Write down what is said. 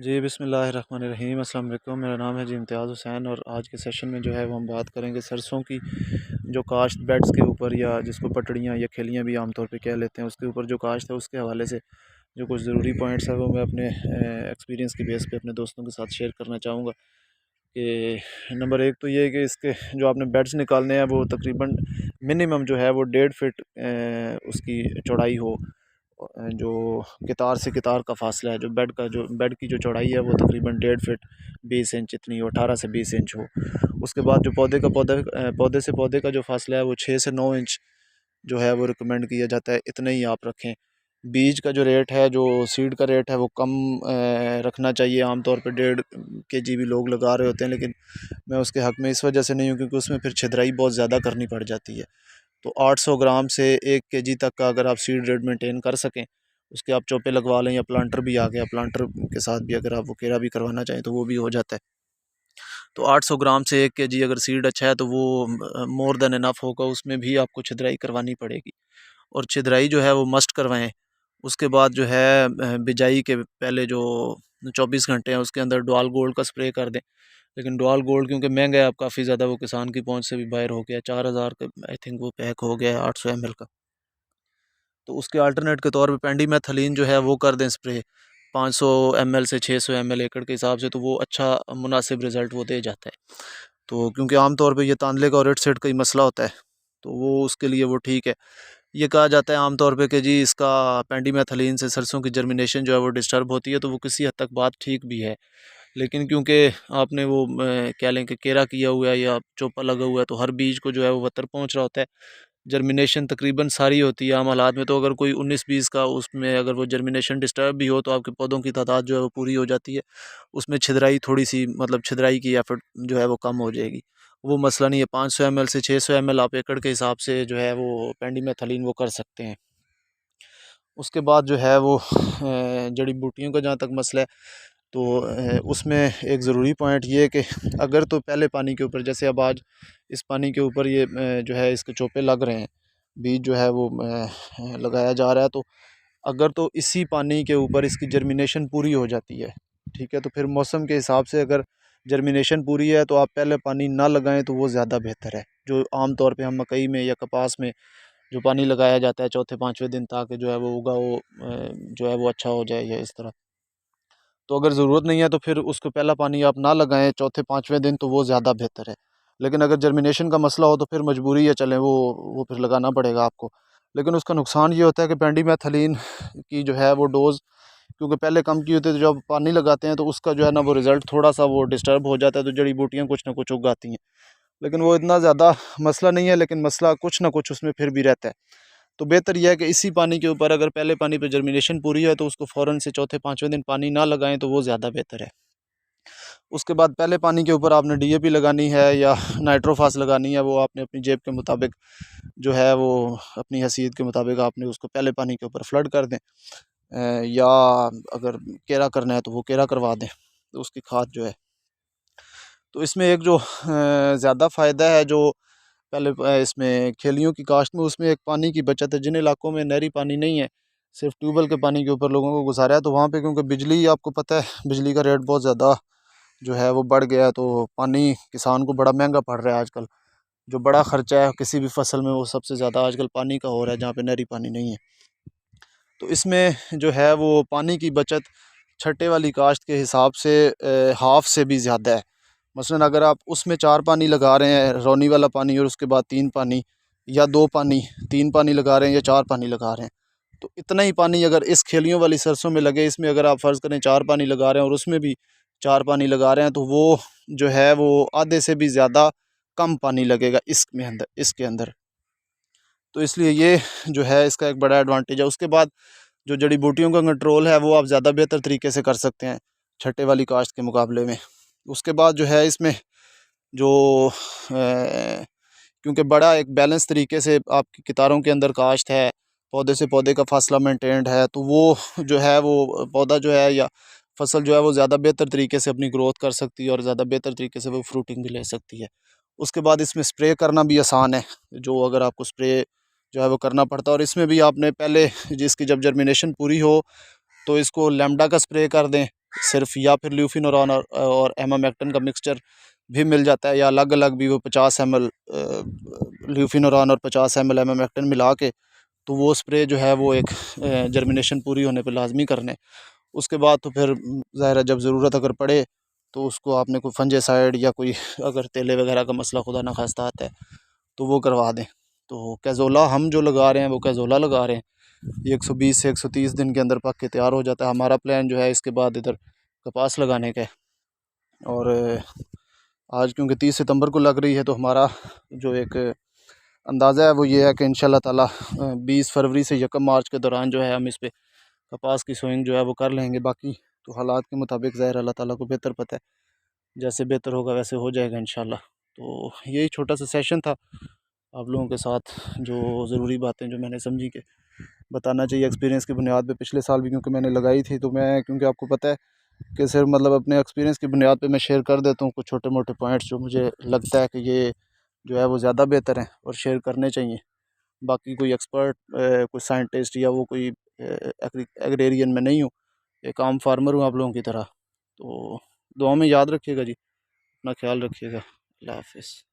जी, बिस्मिल्लाहिर्रहमानिर्रहीम। अस्सलाम वालेकुम। मेरा नाम है जी इम्तियाज़ हुसैन और आज के सेशन में जो है वो हम बात करेंगे सरसों की जो काश्त बेड्स के ऊपर या जिसको पटड़ियाँ या खलियाँ भी आम तौर पे कह लेते हैं, उसके ऊपर जो काश्त है उसके हवाले से जो कुछ ज़रूरी पॉइंट्स हैं वो मैं अपने एक्सपीरियंस की बेस पे अपने दोस्तों के साथ शेयर करना चाहूँगा। कि नंबर एक तो ये है कि इसके जो आपने बेड्स निकालने हैं वो तकरीबन मिनिमम जो है वो 1.5 फीट उसकी चौड़ाई हो। जो कितार से कितार का फासला है, जो बेड की जो चौड़ाई है वो तकरीबन 1.5 फीट 20 इंच इतनी हो, 18 से 20 इंच हो। उसके बाद जो पौधे से पौधे का जो फासला है वो 6 से 9 इंच जो है वो रिकमेंड किया जाता है, इतने ही आप रखें। बीज का जो रेट है, जो सीड का रेट है वो कम रखना चाहिए। आमतौर पे 1.5 kg भी लोग लगा रहे होते हैं, लेकिन मैं उसके हक़ में इस वजह से नहीं हूँ क्योंकि उसमें फिर छिदराई बहुत ज़्यादा करनी पड़ जाती है। तो 800 ग्राम से 1 kg तक का अगर आप सीड रेट मेंटेन कर सकें, उसके आप चौपे लगवा लें, या प्लांटर भी आ गया, प्लांटर के साथ भी अगर आप वो केरा भी करवाना चाहें तो वो भी हो जाता है। तो 800 ग्राम से 1 kg अगर सीड अच्छा है तो वो मोर देन इनफ होगा। उसमें भी आपको छिदराई करवानी पड़ेगी और छिदराई जो है वो मस्ट करवाएं। उसके बाद जो है बिजाई के पहले जो 24 घंटे हैं उसके अंदर डुआल गोल्ड का स्प्रे कर दें। लेकिन डुआल गोल्ड क्योंकि महंगा है, अब काफ़ी ज़्यादा वो किसान की पहुंच से भी बाहर हो गया, 4000 का आई थिंक वो पैक हो गया है 800 ml का। तो उसके अल्टरनेट के तौर पे पेंडीमेथलिन जो है वो कर दें स्प्रे 500 ml से 600 ml एकड़ के हिसाब से, तो वो अच्छा मुनासिब रिज़ल्ट वो दे जाता है। तो क्योंकि आमतौर पे ये तांदले का और रेड सेट का ही मसला होता है, तो वो उसके लिए वो ठीक है। ये कहा जाता है आमतौर पे कि जी इसका पेंडीमेथलिन से सरसों की जर्मिनेशन जो है वो डिस्टर्ब होती है, तो वो किसी हद तक बात ठीक भी है। लेकिन क्योंकि आपने वो कह लें कि केरा किया हुआ है या चोपा लगा हुआ है, तो हर बीज को जो है वो बतर पहुँच रहा होता है। जर्मिनेशन तकरीबन सारी होती है आम हालात में, तो अगर कोई 19-20 का उसमें अगर वो जर्मिनेशन डिस्टर्ब भी हो तो आपके पौधों की तादाद जो है वो पूरी हो जाती है। उसमें छिदराई थोड़ी सी, मतलब छिदराई की एफर्ट जो है वो कम हो जाएगी। वो मसला नहीं है। 500 ml से 600 ml आप एकड़ के हिसाब से जो है वो पेंडीमेथलिन वो कर सकते हैं। उसके बाद जो है वो जड़ी बूटियों का जहाँ तक मसला है, तो उसमें एक ज़रूरी पॉइंट ये है कि अगर तो पहले पानी के ऊपर, जैसे अब आज इस पानी के ऊपर ये जो है इसके चोपे लग रहे हैं, बीज जो है वो लगाया जा रहा है, तो अगर तो इसी पानी के ऊपर इसकी जर्मिनेशन पूरी हो जाती है, ठीक है, तो फिर मौसम के हिसाब से अगर जर्मिनेशन पूरी है तो आप पहले पानी ना लगाएं तो वो ज़्यादा बेहतर है। जो आम तौर पे हम मकई में या कपास में जो पानी लगाया जाता है चौथे पाँचवें दिन, ताकि जो है वो उगा वो जो है वो अच्छा हो जाए या इस तरह। तो अगर ज़रूरत नहीं है तो फिर उसको पहला पानी आप ना लगाएं चौथे पाँचवें दिन, तो वो ज़्यादा बेहतर है। लेकिन अगर जर्मिनेशन का मसला हो तो फिर मजबूरी है, चलें वो फिर लगाना पड़ेगा आपको। लेकिन उसका नुकसान ये होता है कि पेंडीमेथलिन की जो है वो डोज़ क्योंकि पहले कम की होती है, तो जब पानी लगाते हैं तो उसका जो है ना वो रिज़ल्ट थोड़ा सा वो डिस्टर्ब हो जाता है, तो जड़ी बूटियाँ कुछ ना कुछ उगाती हैं। लेकिन वो इतना ज़्यादा मसला नहीं है, लेकिन मसला कुछ ना कुछ उसमें फिर भी रहता है। तो बेहतर यह है कि इसी पानी के ऊपर अगर पहले पानी पे जर्मिनेशन पूरी है तो उसको फ़ौरन से चौथे पाँचवें दिन पानी ना लगाएं, तो वो ज़्यादा बेहतर है। उसके बाद पहले पानी के ऊपर आपने डीएपी लगानी है या नाइट्रोफास लगानी है, वो आपने अपनी जेब के मुताबिक जो है वो अपनी हैसियत के मुताबिक आपने उसको पहले पानी के ऊपर फ्लड कर दें। या अगर केरा करना है तो वो केरा करवा दें, तो उसकी खाद जो है। तो इसमें एक जो ज़्यादा फ़ायदा है जो पहले इसमें खेलियों की काश्त में, उसमें एक पानी की बचत है। जिन इलाकों में नहरी पानी नहीं है, सिर्फ ट्यूबवेल के पानी के ऊपर लोगों को गुजारा है, तो वहाँ पे क्योंकि बिजली, आपको पता है बिजली का रेट बहुत ज़्यादा जो है वो बढ़ गया है, तो पानी किसान को बड़ा महंगा पड़ रहा है आजकल। जो बड़ा खर्चा है किसी भी फसल में वो सबसे ज़्यादा आजकल पानी का हो रहा है, जहाँ पे नहरी पानी नहीं है। तो इसमें जो है वो पानी की बचत छट्टे वाली काश्त के हिसाब से हाफ से भी ज़्यादा है। मसलन अगर आप उसमें 4 पानी लगा रहे हैं, रौनी वाला पानी, और उसके बाद 3 पानी या 2 पानी, 3 पानी लगा रहे हैं या 4 पानी लगा रहे हैं, तो इतना ही पानी अगर इस खेलियों वाली सरसों में लगे, इसमें अगर आप फ़र्ज़ करें 4 पानी लगा रहे हैं और उसमें भी 4 पानी लगा रहे हैं, तो वो जो है वो आधे से भी ज़्यादा कम पानी लगेगा इसके अंदर। तो इसलिए ये जो है इसका एक बड़ा एडवांटेज है। उसके बाद जो जड़ी बूटियों का कंट्रोल है वो आप ज़्यादा बेहतर तरीके से कर सकते हैं छट्टे वाली काश्त के मुकाबले में। उसके बाद जो है इसमें जो क्योंकि बड़ा एक बैलेंस तरीके से आपकी कितारों के अंदर काश्त है, पौधे से पौधे का फासला मेंटेन्ड है, तो वो जो है वो पौधा जो है या फसल जो है वो ज़्यादा बेहतर तरीके से अपनी ग्रोथ कर सकती है और ज़्यादा बेहतर तरीके से वो फ्रूटिंग भी ले सकती है। उसके बाद इसमें स्प्रे करना भी आसान है, जो अगर आपको स्प्रे जो है वो करना पड़ता है, और इसमें भी आपने पहले जिसकी जब जर्मिनेशन पूरी हो तो इसको लैम्डा का स्प्रे कर दें, सिर्फ, या फिर ल्यूफिनोरॉन और एमामेक्टिन का मिक्सचर भी मिल जाता है, या अलग अलग भी वो 50 ml ल्यूफिनोरॉन और 50 ml एमामेक्टिन मिला के, तो वो स्प्रे जो है वो एक जर्मिनेशन पूरी होने पे लाजमी करने। उसके बाद तो फिर ज़ाहिर है जब ज़रूरत अगर पड़े तो उसको आपने कोई फंजासाइड या कोई अगर तेले वगैरह का मसला खुदा ना खास्ता आता है तो वो करवा दें। तो कैज़ोला हम जो लगा रहे हैं वो कैज़ोला लगा रहे हैं, ये 120 से 130 दिन के अंदर पक के तैयार हो जाता है। हमारा प्लान जो है इसके बाद इधर कपास लगाने का है, और आज क्योंकि 30 सितंबर को लग रही है तो हमारा जो एक अंदाज़ा है वो ये है कि इंशाल्लाह ताला 20 फरवरी से 1 मार्च के दौरान जो है हम इस पे कपास की सोइंग जो है वो कर लेंगे। बाकी तो हालात के मुताबिक ज़ाहिर अल्लाह ताला को बेहतर पता है, जैसे बेहतर होगा वैसे हो जाएगा इंशाल्लाह। तो यही छोटा सा सेशन था आप लोगों के साथ, जो ज़रूरी बातें जो मैंने समझी कि बताना चाहिए एक्सपीरियंस की बुनियाद पे। पिछले साल भी क्योंकि मैंने लगाई थी, तो मैं क्योंकि आपको पता है कि सिर्फ मतलब अपने एक्सपीरियंस की बुनियाद पे मैं शेयर कर देता हूँ कुछ छोटे मोटे पॉइंट्स जो मुझे लगता है कि ये जो है वो ज़्यादा बेहतर हैं और शेयर करने चाहिए। बाकी कोई एक्सपर्ट कोई साइंटिस्ट या वो कोई एग्रेरियन में नहीं हूँ, एक आम फार्मर हूँ आप लोगों की तरह। तो दुआ में याद रखिएगा जी, अपना ख्याल रखिएगा। अल्लाह हाफिज़।